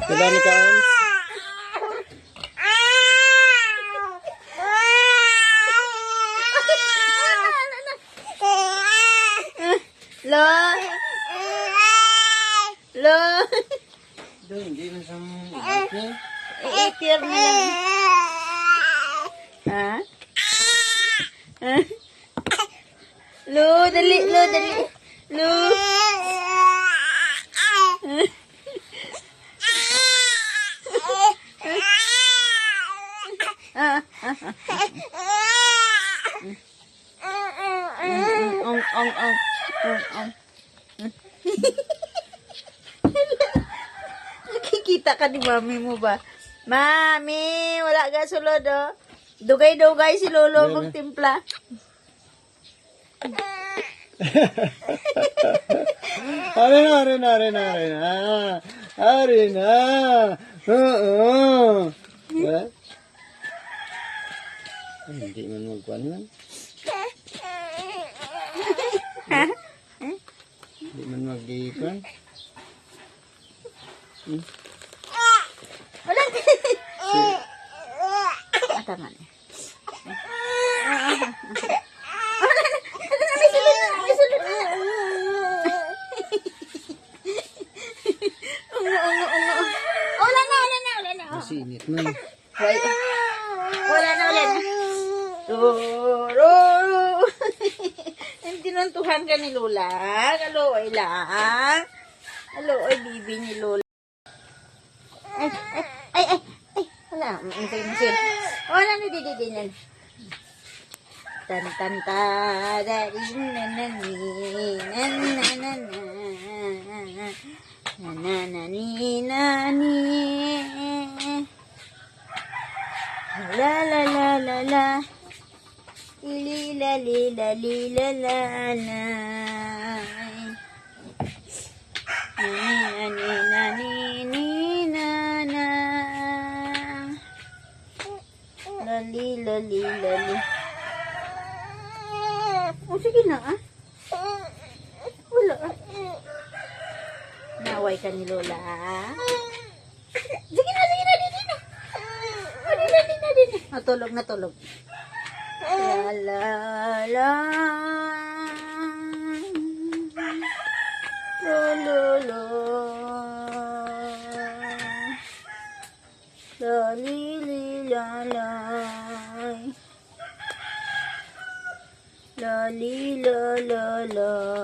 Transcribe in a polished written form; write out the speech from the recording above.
Wala ni kaon. Lo. Lo. Doon, hindi na sa Iitir na lang. Ha? Ha? Lo, dali, lo, dali. Lo. Nakikita ka ni mami mo ba? Mami, wala ka sulod oh. Dugay-dugay si Lolo mong timpla. Are na. Oo. Hindi man magkuhan man. Hindi man mag-iikuan. Wala. Tama na. Masinit man. Wala na. Roro. Tinuntuhan ka ni Lola. Aloy lang. Aloy, bibi ni Lola. Ay. Wala. Masin. Wala na dididinan. Tan dadin nani la lila la lali. Oh, sige na ah. Wala ah. Naway ka ni Lola ah. Sige na, dito na. Natulog. La. Lo. La.